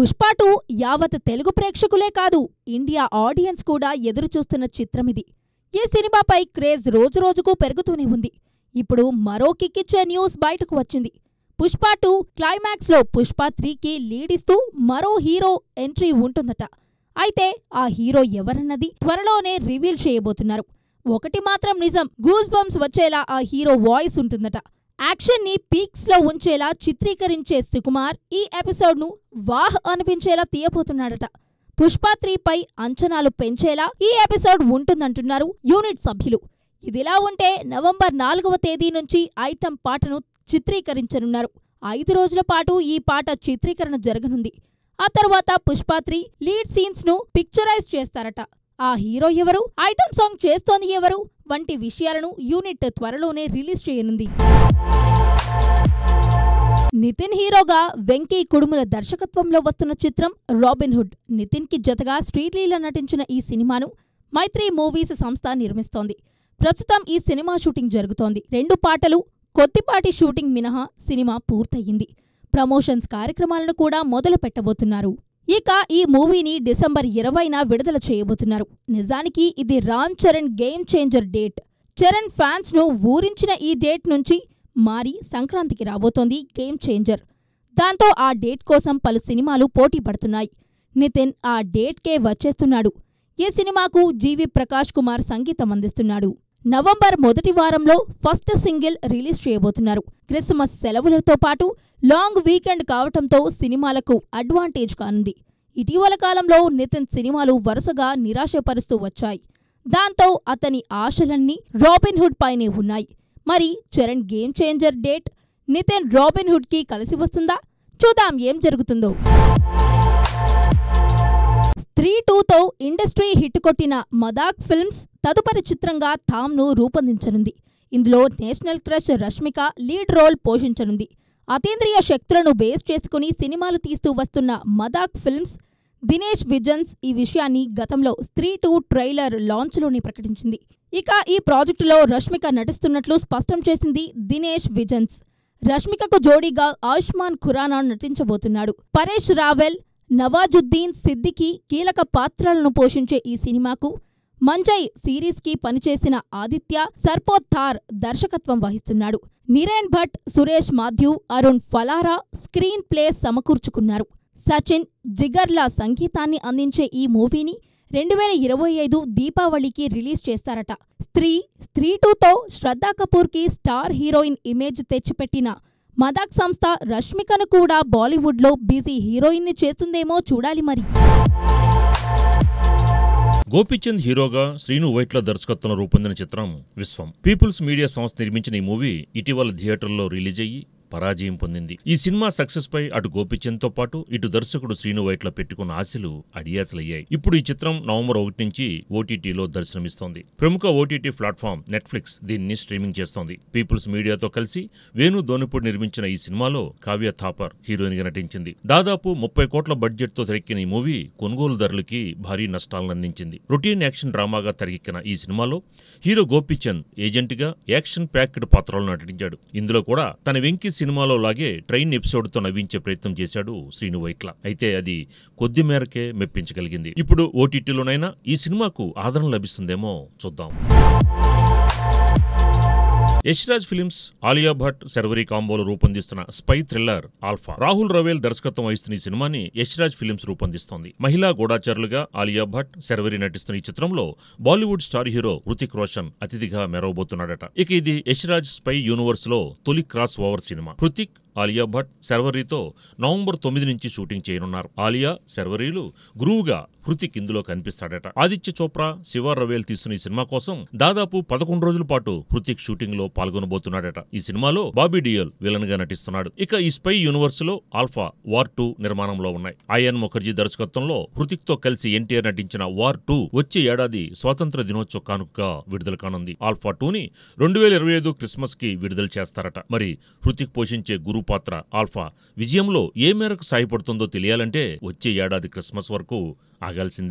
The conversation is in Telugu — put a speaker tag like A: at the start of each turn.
A: పుష్ప 2 యావత్ తెలుగు ప్రేక్షకులే కాదు, ఇండియా ఆడియన్స్ కూడా ఎదురుచూస్తున్న చిత్రమిది. ఈ సినిమాపై క్రేజ్ రోజురోజుకు పెరుగుతూనే ఉంది. ఇప్పుడు మరో కిక్కిచ్చే న్యూస్ బయటకు వచ్చింది. పుష్ప 2 క్లైమాక్స్లో పుష్ప 3కి లీడిస్తూ మరో హీరో ఎంట్రీ ఉంటుందట. అయితే ఆ హీరో ఎవరన్నది త్వరలోనే రివీల్ చేయబోతున్నారు. ఒకటి మాత్రం నిజం, గూస్ బంప్స్ వచ్చేలా ఆ హీరో వాయిస్ ఉంటుందట. యాక్షన్ ని పీక్స్ లో ఉంచేలా చిత్రీకరించే సుకుమార్ ఈ ఎపిసోడ్ను వాహ్ అనిపించేలా తీయబోతున్నాడట. పుష్ప 3 పై అంచనాలు పెంచేలా ఈ ఎపిసోడ్ ఉంటుందంటున్నారు యూనిట్ సభ్యులు. ఇదిలా ఉంటే నవంబర్ 4వ తేదీ నుంచి ఐటం పాటను చిత్రీకరించనున్నారు. 5 రోజుల పాటు ఈ పాట చిత్రీకరణ జరగనుంది. ఆ తర్వాత పుష్ప 3 లీడ్ సీన్స్ ను పిక్చరైజ్ చేస్తారట. ఆ హీరో ఎవరు, ఐటం సాంగ్ చేస్తోంది ఎవరు వంటి విషయాలను యూనిట్ త్వరలోనే రిలీజ్ చేయనుంది. నితిన్ హీరోగా వెంకీ కుడుముల దర్శకత్వంలో వస్తున్న చిత్రం రాబిన్హుడ్. నితిన్ కి జతగా శ్రీలీల నటించిన ఈ సినిమాను మైత్రి మూవీస్ సంస్థ నిర్మిస్తోంది. ప్రస్తుతం ఈ సినిమా షూటింగ్ జరుగుతోంది. 2 పాటలు, కొద్దిపాటి షూటింగ్ మినహా సినిమా పూర్తయింది. ప్రమోషన్స్ కార్యక్రమాలను కూడా మొదలు పెట్టబోతున్నారు. ఇక ఈ మూవీని డిసెంబర్ 20న విడుదల చేయబోతున్నారు. నిజానికి ఇది Ram Charan Game Changer date. Charan fans ను ఊరించిన ఈ డేట్ నుంచి మారి సంక్రాంతికి రాబోతోంది గేమ్ చేంజర్. దాంతో ఆ డేట్ కోసం పలు సినిమాలు పోటీ పడుతున్నాయి. నితిన్ ఆ డేట్కే వచ్చేస్తున్నాడు. ఈ సినిమాకు జీవి ప్రకాష్ కుమార్ సంగీతం అందిస్తున్నాడు. నవంబర్ మొదటి వారంలో ఫస్ట్ సింగిల్ రిలీజ్ చేయబోతున్నారు. క్రిస్మస్ సెలవులతో పాటు లాంగ్ వీకెండ్ కావటంతో సినిమాలకు అడ్వాంటేజ్ కానుంది. ఇటీవల కాలంలో నితిన్ సినిమాలు వరుసగా నిరాశపరుస్తూ వచ్చాయి. దాంతో అతని ఆశలన్నీ రాబిన్హుడ్ పైనే ఉన్నాయి. మరి Charan Game Changer date Nitin Robinhood కి కలిసి వస్తుందా? చూద్దాం ఏం జరుగుతుందో. స్త్రీ 2తో ఇండస్ట్రీ హిట్ కొట్టిన మదాక్ ఫిల్మ్స్ తదుపరి చిత్రంగా థామ్ను రూపొందించనుంది. ఇందులో national crush Rashmika lead role పోషించనుంది. అతీంద్రియ శక్తులను బేస్ చేసుకుని సినిమాలు తీస్తూ వస్తున్న మదాక్ ఫిల్మ్స్ దినేష్ విజన్స్ ఈ విషయాన్ని గతంలో స్త్రీ 2 ట్రైలర్ లాంచ్లోనే ప్రకటించింది. ఇక ఈ ప్రాజెక్టులో రష్మిక నటిస్తున్నట్లు స్పష్టం చేసింది దినేష్ విజన్స్. రష్మికకు జోడీగా ఆయుష్మాన్ ఖురానా నటించబోతున్నాడు. పరేష్ రావెల్, నవాజుద్దీన్ సిద్దికీ కీలక పాత్రలను పోషించే ఈ సినిమాకు మంజయ్ సిరీస్కి పనిచేసిన ఆదిత్య సర్పోత్థార్ దర్శకత్వం వహిస్తున్నాడు. నిరేన్ భట్, సురేష్ మాథ్యూ, అరుణ్ ఫలారా స్క్రీన్ ప్లే సమకూర్చుకున్నారు. సచిన్ జిగర్ల సంగీతాన్ని అందించే ఈ మూవీని 2025 దీపావళికి రిలీజ్ చేస్తారట. స్త్రీ 2తో శ్రద్ధా కపూర్కి స్టార్ హీరోయిన్ ఇమేజ్ తెచ్చిపెట్టిన మదాక్ సంస్థ రష్మికను కూడా బాలీవుడ్లో బిజీ హీరోయిన్ని చేస్తుందేమో చూడాలి మరి.
B: గోపీచంద్ హీరోగా శ్రీను వైట్ల దర్శకత్వంలో రూపొందిన చిత్రం విశ్వం. పీపుల్స్ మీడియా సంస్థ నిర్మించిన ఈ మూవీ ఇటీవల థియేటర్లో రిలీజ్ అయ్యి పరాజయం పొందింది. ఈ సినిమా సక్సెస్ పై అటు గోపీచంద్తో పాటు ఇటు దర్శకుడు శ్రీను వైట్ల పెట్టుకున్న ఆశలు అడియాసలయ్యాయి. ఇప్పుడు ఈ చిత్రం నవంబర్ 1 నుంచి ఓటీటీలో దర్శనమిస్తోంది. ప్రముఖ ఓటీటీ ప్లాట్ఫామ్ నెట్ఫ్లిక్స్ దీన్ని స్ట్రీమింగ్ చేస్తోంది. పీపుల్స్ మీడియాతో కలిసి వేణు దోనిపూడి నిర్మించిన ఈ సినిమాలో కావ్య థాపర్ హీరోయిన్ గా నటించింది. దాదాపు 30 కోట్ల బడ్జెట్ తో తెరక్కిన ఈ మూవీ కొనుగోలుదారులకి భారీ నష్టాలను అందించింది. రొటీన్ యాక్షన్ డ్రామాగా తెరకెక్కిన ఈ సినిమాలో హీరో గోపీచంద్ ఏజెంట్ గా యాక్షన్ ప్యాక్డ్ పాత్రలో నటించాడు. ఇందులో కూడా తన వెంకీ సినిమాలో లాగే ట్రైన్ ఎపిసోడ్తో నవ్వించే ప్రయత్నం చేశాడు శ్రీను వైట్ల. అయితే అది కొద్ది మేరకే మెప్పించగలిగింది. ఇప్పుడు ఓటీటీలోనైనా ఈ సినిమాకు ఆదరణ లభిస్తుందేమో చూద్దాం. యశ్రాజ్ ఫిలిమ్స్ ఆలియా భట్ శర్వరి కాంబోలో రూపొందిస్తున్న spy thriller Alpha. Rahul Rawail దర్శకత్వం వహిస్తున్న ఈ సినిమాని యశ్రాజ్ ఫిలిమ్స్ రూపొందిస్తోంది. మహిళా గూఢాచారులుగా ఆలియా భట్ శర్వరి నటిస్తున్న ఈ చిత్రంలో బాలీవుడ్ స్టార్ హీరో హృతిక్ రోషన్ అతిథిగా మెరవబోతున్నాడట. ఇక ఇది యశ్రాజ్ స్పై యూనివర్స్ లో తొలి క్రాస్ ఓవర్ సినిమా. హృతిక్, ఆలియా భట్ శర్వరితో నవంబర్ 9 నుంచి షూటింగ్ చేయనున్నారు. ఆలియా శర్వరీలు గురువుగా హృతిక్ ఇందులో కనిపిస్తాడట. ఆదిత్య చోప్రా, శివ రవేల్ తీస్తున్న ఈ సినిమా కోసం దాదాపు 11 రోజుల పాటు హృతిక్ షూటింగ్ లో పాల్గొనబోతున్నాడట. ఈ సినిమాలో బాబీ డియోల్ విలన్ గా నటిస్తున్నాడు. ఇక ఈ స్పై యూనివర్స్ లో ఆల్ఫా, వార్ 2 నిర్మాణంలో ఉన్నాయి. ఆయన్ ముఖర్జీ దర్శకత్వంలో హృతిక్ తో కలిసి ఎన్టీఆర్ నటించిన వార్ 2 వచ్చే ఏడాది స్వాతంత్ర దినోత్సవ కానుకగా విడుదల కానుంది. ఆల్ఫా 2ని 2025 క్రిస్మస్ కి విడుదల చేస్తారట. మరి హృతిక్ పోషించే గురు పాత్ర ఆల్ఫా విజయంలో ఏ మేరకు సాయపడుతుందో తెలియాలంటే వచ్చే ఏడాది క్రిస్మస్ వరకు ఆగాల్సిందే.